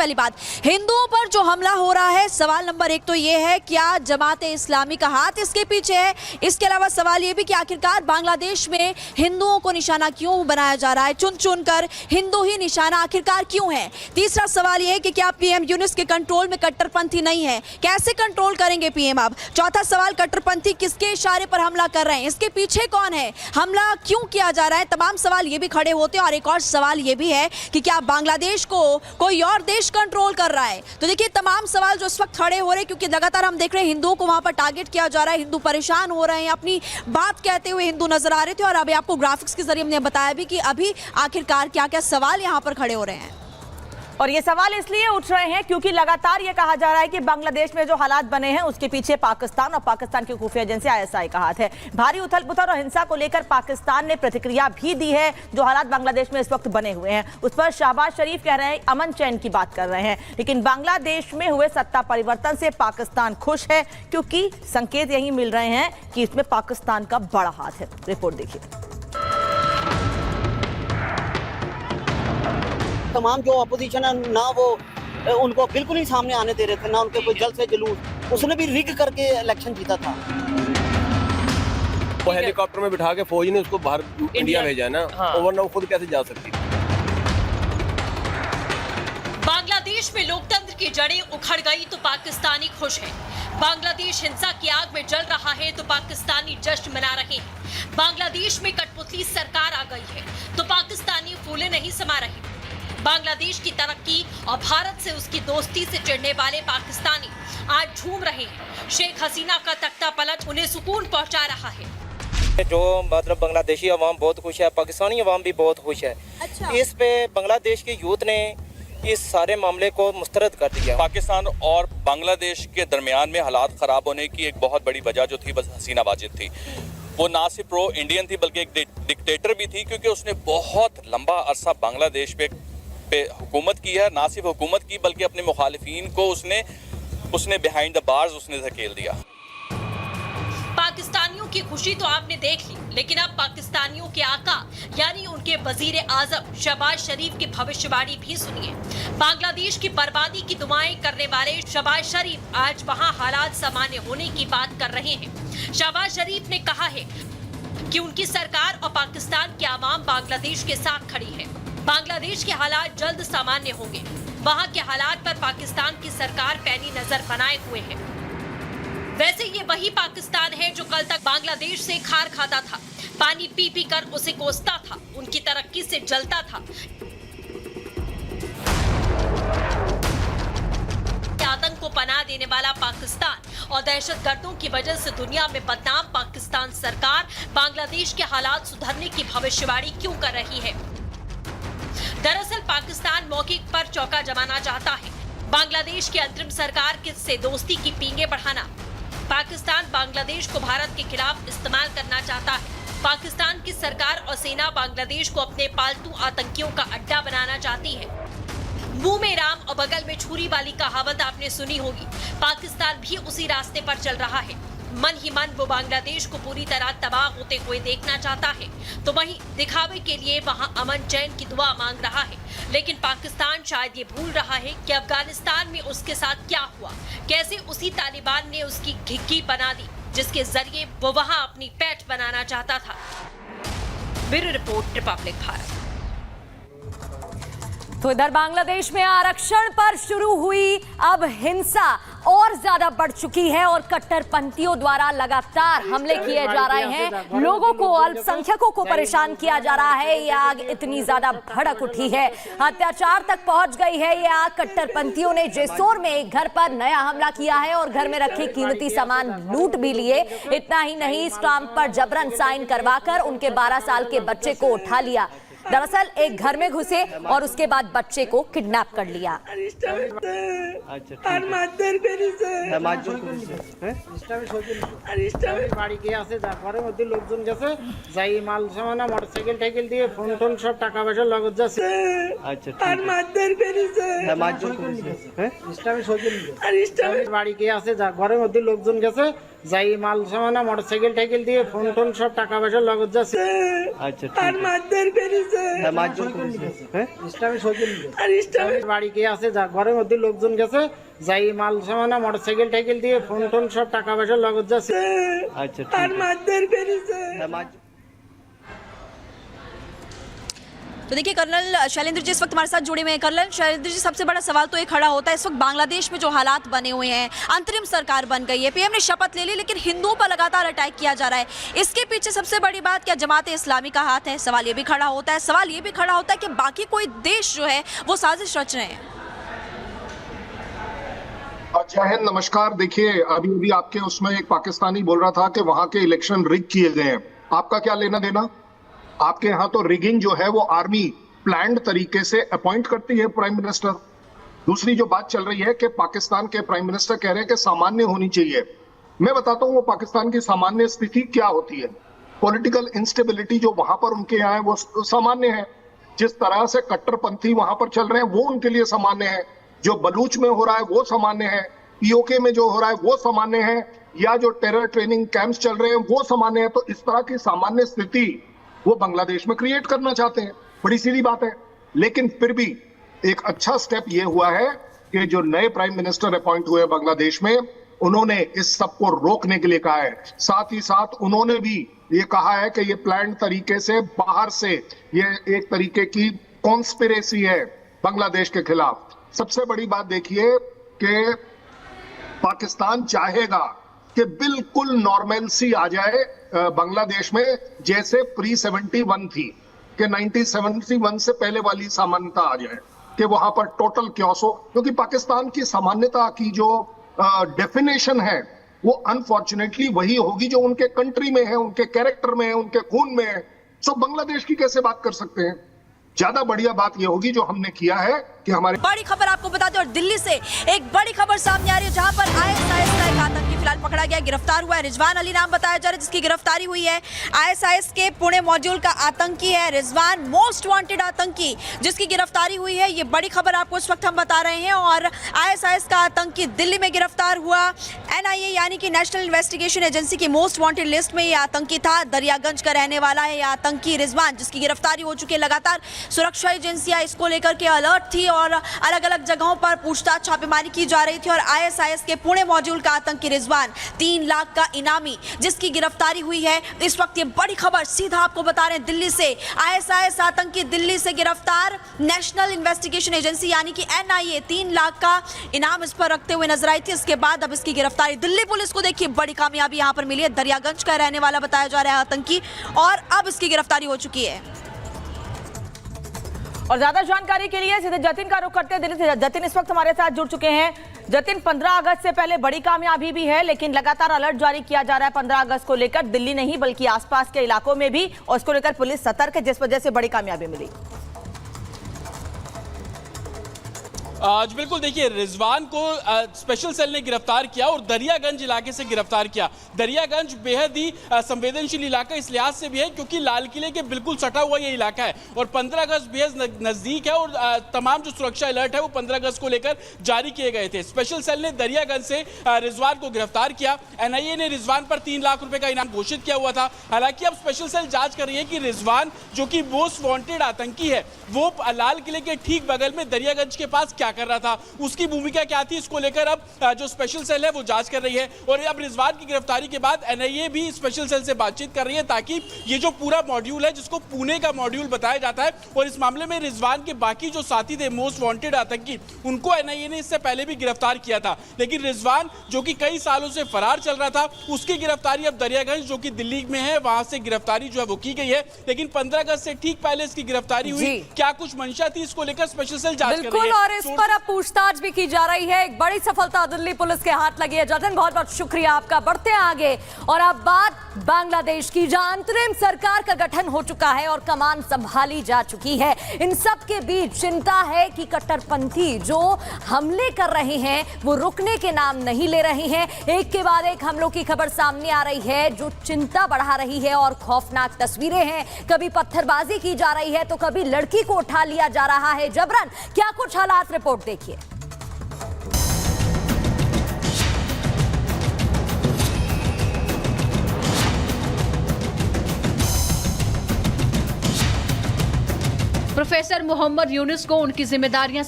पहली बात, हिंदुओं पर जो हमला हो रहा है, सवाल नंबर एक तो ये है, क्या जमात इस्लामी का हाथ इसके पीछे है? इसके अलावा सवाल ये भी कि आखिरकार बांग्लादेश में हिंदुओं को निशाना क्यों बनाया जा रहा है? चुन चुनकर हिंदू ही निशाना आखिरकार क्यों है? तीसरा सवाल ये है कि क्या पीएम यूनुस के कंट्रोल में कट्टरपंथी नहीं है? कैसे कंट्रोल करेंगे पीएम अब? चौथा सवाल, कट्टरपंथी किसके इशारे पर हमला कर रहे हैं? इसके पीछे कौन है? हमला क्यों किया जा रहा है? तमाम सवाल ये भी खड़े होते हैं। और एक और सवाल ये भी है कि क्या बांग्लादेश को कोई और देश कंट्रोल कर रहा है? तो देखिए, तमाम सवाल जो इस वक्त खड़े हो रहे हैं, क्योंकि लगातार हम देख रहे हैं हिंदुओं को वहां पर टारगेट किया जा रहा है, हिंदू परेशान हो रहे हैं, अपनी बात कहते हुए हिंदू नजर आ रहे थे। और अभी आपको ग्राफिक्स के जरिए हमने बताया भी कि अभी आखिरकार क्या क्या सवाल यहां पर खड़े हो रहे हैं। और ये सवाल इसलिए उठ रहे हैं क्योंकि लगातार ये कहा जा रहा है कि बांग्लादेश में जो हालात बने हैं उसके पीछे पाकिस्तान और पाकिस्तान की खुफिया एजेंसी आईएसआई का हाथ है। भारी उथल पुथल और हिंसा को लेकर पाकिस्तान ने प्रतिक्रिया भी दी है। जो हालात बांग्लादेश में इस वक्त बने हुए हैं उस पर शहबाज शरीफ कह रहे हैं, अमन चैन की बात कर रहे हैं। लेकिन बांग्लादेश में हुए सत्ता परिवर्तन से पाकिस्तान खुश है क्योंकि संकेत यही मिल रहे हैं कि इसमें पाकिस्तान का बड़ा हाथ है। रिपोर्ट देखिए। तमाम जो अपोजिशन है ना, वो उनको बिल्कुल ही सामने आने दे रहे थे, ना उनके कोई जल्द से जुलूस। उसने भी रिग करके इलेक्शन जीता था। वो हेलीकॉप्टर में बिठा के फौज ने उसको बाहर इंडिया भेजा ना, वरना वो खुद कैसे जा सकती? बांग्लादेश में लोकतंत्र की जड़ें उखड़ गई तो पाकिस्तानी खुश है। बांग्लादेश हिंसा की आग में जल रहा है तो पाकिस्तानी जश्न मना रहे हैं। बांग्लादेश में कठपुतली सरकार आ गई है तो पाकिस्तानी फूले नहीं समा रहे। बांग्लादेश की तरक्की और भारत से उसकी दोस्ती से चिढ़ने वाले पाकिस्तानी आज झूम रहे हैं। शेख हसीना का तख्ता पलट उन्हें सुकून पहुंचा रहा है। जो मतलब बांग्लादेशी अवाम बहुत खुश है, पाकिस्तानी अवाम भी बहुत खुश है। अच्छा। इस पे बांग्लादेश के यूथ ने इस सारे मामले को मुस्तरद कर दिया। पाकिस्तान और बांग्लादेश के दरमियान में हालात खराब होने की एक बहुत बड़ी वजह जो थी बस हसीना वाजिद थी। वो ना सिर्फ प्रो इंडियन थी बल्कि एक डिक्टेटर भी थी, क्योंकि उसने बहुत लंबा अरसा बांग्लादेश पे हुकूमत की है। ना सिर्फ हुकूमत की बल्कि अपने मुखालिफिन को उसने बिहाइंड द बार्स उसने धकेल दिया। पाकिस्तानियों की खुशी तो आपने देख ली, लेकिन अब पाकिस्तानियों के आका यानी उनके वजीर आजम शहबाज शरीफ की भविष्यवाणी भी सुनिए। बांग्लादेश की बर्बादी की दुआएं करने वाले शहबाज शरीफ आज वहां हालात सामान्य होने की बात कर रहे हैं। शहबाज शरीफ ने कहा है कि उनकी सरकार और पाकिस्तान के आवाम बांग्लादेश के साथ खड़ी है। बांग्लादेश के हालात जल्द सामान्य होंगे। वहां के हालात पर पाकिस्तान की सरकार पैनी नजर बनाए हुए है। वैसे ये वही पाकिस्तान है जो कल तक बांग्लादेश से खार खाता था, पानी पी पी कर उसे कोसता था, उनकी तरक्की से जलता था। आतंक को पनाह देने वाला पाकिस्तान और दहशतगर्दों की वजह से दुनिया में बदनाम पाकिस्तान सरकार बांग्लादेश के हालात सुधरने की भविष्यवाणी क्यों कर रही है? दरअसल पाकिस्तान मौके पर चौका जमाना चाहता है। बांग्लादेश की अंतरिम सरकार से दोस्ती की पींगे बढ़ाना। पाकिस्तान बांग्लादेश को भारत के खिलाफ इस्तेमाल करना चाहता है। पाकिस्तान की सरकार और सेना बांग्लादेश को अपने पालतू आतंकियों का अड्डा बनाना चाहती है। मुंह में राम और बगल में छुरी वाली कहावत आपने सुनी होगी। पाकिस्तान भी उसी रास्ते पर चल रहा है। मन ही मन वो बांग्लादेश को पूरी तरह तबाह होते हुए देखना चाहता है, तो वहीं दिखावे के लिए वहां अमन चैन की दुआ मांग रहा है। लेकिन पाकिस्तान शायद ये भूल रहा है कि अफगानिस्तान में उसके साथ क्या हुआ, कैसे उसी तालिबान ने उसकी घिग्गी बना दी जिसके जरिए वो वहां अपनी पैठ बनाना चाहता था। Bureau report, Republic Bharat. तो इधर बांग्लादेश में आरक्षण पर शुरू हुई अब हिंसा और ज्यादा बढ़ चुकी है और कट्टरपंथियों द्वारा लगातार हमले किए जा रहे हैं। लोगों को, अल्पसंख्यकों को परेशान किया जा रहा है। ये आग इतनी ज्यादा भड़क उठी है, अत्याचार तक पहुंच गई है ये आग। कट्टरपंथियों ने जेसोर में एक घर पर नया हमला किया है और घर में रखे कीमती सामान लूट भी लिए। इतना ही नहीं, स्टाम्प पर जबरन साइन करवाकर उनके 12 साल के बच्चे को उठा लिया। दरअसल एक घर में घुसे और उसके बाद बच्चे को किडनैप कर लिया। বাড়ি গিয়ে আছে যা ঘরের মধ্যে লোকজন গেছে, যাই মাল সামানা মোটরসাইকেল টাইকেল দিয়ে ফোন টোন সব টাকা পয়সা লগত যাচ্ছে। আচ্ছা আর মারধর করেছে, মারধর করেছে। হ্যাঁ ইসলামী সকিল আর ইসলামী বাড়ি গিয়ে আছে যা ঘরের মধ্যে লোকজন গেছে, যাই মাল সামানা মোটরসাইকেল টাইকেল দিয়ে ফোন টোন সব টাকা পয়সা লগত যাচ্ছে। আচ্ছা আর মারধর করেছে। ইসলামী সৈকেল বাড়ি কে আছে যা ঘরের মধ্যে লোকজন গেছে যাই মাল সামানা মোটরসাইকেল টাইকেল দিয়ে ফোন টোন সব টাকা পয়সা লগত যাচ্ছে। আচ্ছা আর মারধর করেছে। तो देखिए कर्नल शैलेंद्र जी इस वक्त हमारे साथ जुड़े हुए हैं। कर्नल शैलेंद्र जी, सबसे बड़ा सवाल तो ये खड़ा होता है इस वक्त बांग्लादेश में जो हालात बने हुए हैं, अंतरिम सरकार बन गई है, पीएम ने शपथ ले ली, लेकिन हिंदुओं पर लगातार अटैक किया जा रहा है। इसके पीछे सबसे बड़ी बात क्या जमात इस्लामी का हाथ है? सवाल ये भी खड़ा होता है। सवाल ये भी खड़ा होता है कि बाकी कोई देश जो है वो साजिश रच रहे हैं। जय हिंद, नमस्कार। देखिए, अभी आपके उसमें एक पाकिस्तानी बोल रहा था कि वहां के इलेक्शन रिग किए गए हैं। आपका क्या लेना देना? आपके यहाँ तो रिगिंग जो है वो आर्मी प्लान्ड तरीके से अपॉइंट करती है प्राइम मिनिस्टर। दूसरी जो बात चल रही है कि पाकिस्तान के प्राइम मिनिस्टर कह रहे हैं कि सामान्य होनी चाहिए। मैं बताता हूं वो पाकिस्तान की सामान्य स्थिति क्या होती है। पॉलिटिकल इंस्टेबिलिटी जो वहां पर उनके यहाँ है वो सामान्य है। जिस तरह से कट्टरपंथी वहां पर चल रहे हैं वो उनके लिए सामान्य है। जो बलूच में हो रहा है वो सामान्य है। पीओके में जो हो रहा है वो सामान्य है, या जो टेरर ट्रेनिंग कैंप्स चल रहे हैं वो सामान्य है। तो इस तरह की सामान्य स्थिति वो बांग्लादेश में क्रिएट करना चाहते हैं। बड़ी सीधी बात है। लेकिन फिर भी एक अच्छा स्टेप ये हुआ है कि जो नए प्राइम मिनिस्टर अपॉइंट हुए बांग्लादेश में, उन्होंने इस सब को रोकने के लिए कहा है। साथ ही साथ उन्होंने भी ये कहा है कि ये प्लान तरीके से बाहर से ये एक तरीके की कॉन्स्पिरेसी है बांग्लादेश के खिलाफ। सबसे बड़ी बात देखिए कि पाकिस्तान चाहेगा कि बिल्कुल नॉर्मलसी आ जाए बांग्लादेश में, जैसे प्री 71 थी, कि 1971 से पहले वाली सामान्यता आ जाए, कि वहां पर टोटल क्योस हो। क्योंकि पाकिस्तान की सामान्यता की जो डेफिनेशन है वो अनफॉर्चुनेटली वही होगी जो उनके कंट्री में है, उनके कैरेक्टर में है, उनके खून में है। सो बांग्लादेश की कैसे बात कर सकते हैं? ज्यादा बढ़िया बात यह होगी जो हमने किया है कि हमारे। बड़ी खबर आपको बता दें, और दिल्ली से एक बड़ी खबर सामने आ रही है जहां पर आईएसआईएस का एक आतंकी फिलहाल पकड़ा गया, गिरफ्तार हुआ है। रिजवान अली नाम बताया जा रहा है जिसकी गिरफ्तारी हुई है। आईएसआईएस के पुणे मॉड्यूल का आतंकी है रिजवान, मोस्ट वांटेड आतंकी जिसकी गिरफ्तारी हुई है। ये बड़ी खबर आपको इस वक्त हम बता रहे हैं। और आईएसआईएस का आतंकी दिल्ली में गिरफ्तार हुआ। एनआईए यानी कि नेशनल इन्वेस्टिगेशन एजेंसी की मोस्ट वांटेड लिस्ट में ये आतंकी था। दरियागंज का रहने वाला है यह आतंकी रिजवान, जिसकी गिरफ्तारी हो चुकी है। लगातार सुरक्षा एजेंसियां इसको लेकर के अलर्ट थी और अलग अलग जगहों पर पूछताछ छापेमारी की जा रही थी। और आईएसआईएस के पुणे मॉड्यूल का आतंकी रिजवान 3 लाख का इनामी जिसकी गिरफ्तारी हुई है। इस वक्त ये बड़ी खबर सीधा आपको बता रहे हैं दिल्ली से। आईएसआईएस आतंकी दिल्ली से गिरफ्तार। नेशनल इन्वेस्टिगेशन एजेंसी यानी कि एनआईए 3 लाख का इनाम इस पर रखते हुए नजर आई थी। इसके बाद अब इसकी गिरफ्तारी दिल्ली पुलिस को देखिए बड़ी कामयाबी यहां पर मिली है। दरियागंज का रहने वाला बताया जा रहा है आतंकी, और अब इसकी गिरफ्तारी हो चुकी है। और ज्यादा जानकारी के लिए सीधे जतिन का रुख करते हैं दिल्ली से। जतिन इस वक्त हमारे साथ जुड़ चुके हैं। जतिन, 15 अगस्त से पहले बड़ी कामयाबी भी है, लेकिन लगातार अलर्ट जारी किया जा रहा है 15 अगस्त को लेकर। दिल्ली नहीं बल्कि आसपास के इलाकों में भी, और इसको लेकर पुलिस सतर्क है, जिस वजह से बड़ी कामयाबी मिली। आज बिल्कुल देखिए, रिजवान को स्पेशल सेल ने गिरफ्तार किया और दरियागंज इलाके से गिरफ्तार किया। दरियागंज बेहद ही संवेदनशील इलाका इस लिहाज से भी है क्योंकि लाल किले के बिल्कुल सटा हुआ ये इलाका है और 15 अगस्त बेहद नजदीक है और तमाम जो सुरक्षा अलर्ट है वो 15 अगस्त को लेकर जारी किए गए थे। स्पेशल सेल ने दरियागंज से रिजवान को गिरफ्तार किया। एनआईए ने रिजवान पर 3 लाख रुपए का इनाम घोषित किया हुआ था। हालांकि अब स्पेशल सेल जांच कर रही है कि रिजवान जो कि मोस्ट वांटेड आतंकी है वो लाल किले के ठीक बगल में दरियागंज के पास क्या कर रहा था, उसकी भूमिका क्या थी, इसको लेकर अब जो स्पेशल सेल है वो जांच कर रही है। और अब रिजवान की गिरफ्तारी के बाद एनआईए भी स्पेशल सेल से बातचीत कर रही है ताकि ये जो पूरा मॉड्यूल है जिसको पुणे का मॉड्यूल बताया जाता है, और इस मामले में रिजवान के बाकी जो साथी थे मोस्ट वांटेड आतंकी, उनको एनआईए ने इससे पहले भी गिरफ्तार किया था। लेकिन रिजवान जो कि कई सालों से फरार चल रहा था, उसकी गिरफ्तारी अब दरियागंज जो कि दिल्ली में है वहां से गिरफ्तारी जो है वो की गई है। लेकिन 15 अगस्त से ठीक पहले इसकी गिरफ्तारी हुई। क्या कुछ मंशा थी, इसको लेकर स्पेशल सेल जांच कर रही है। और इस पर अब पूछताछ भी की जा रही है। एक बड़ी सफलता दिल्ली पुलिस के हाथ लगी है। जतिन, बहुत बहुत शुक्रिया आपका। बढ़ते हैं आगे, और अब बात बांग्लादेश की, जहां अंतरिम सरकार का गठन हो चुका है और कमान संभाली जा चुकी है। इन सब के बीच चिंता है कि कट्टरपंथी जो हमले कर रहे हैं वो रुकने के नाम नहीं ले रहे हैं। एक के बाद एक हमलों की खबर सामने आ रही है जो चिंता बढ़ा रही है और खौफनाक तस्वीरें हैं। कभी पत्थरबाजी की जा रही है तो कभी लड़की को उठा लिया जा रहा है जबरन। क्या कुछ हालात, रिपोर्ट देखिए। प्रोफेसर मोहम्मद यूनुस को उनकी जिम्मेदारियां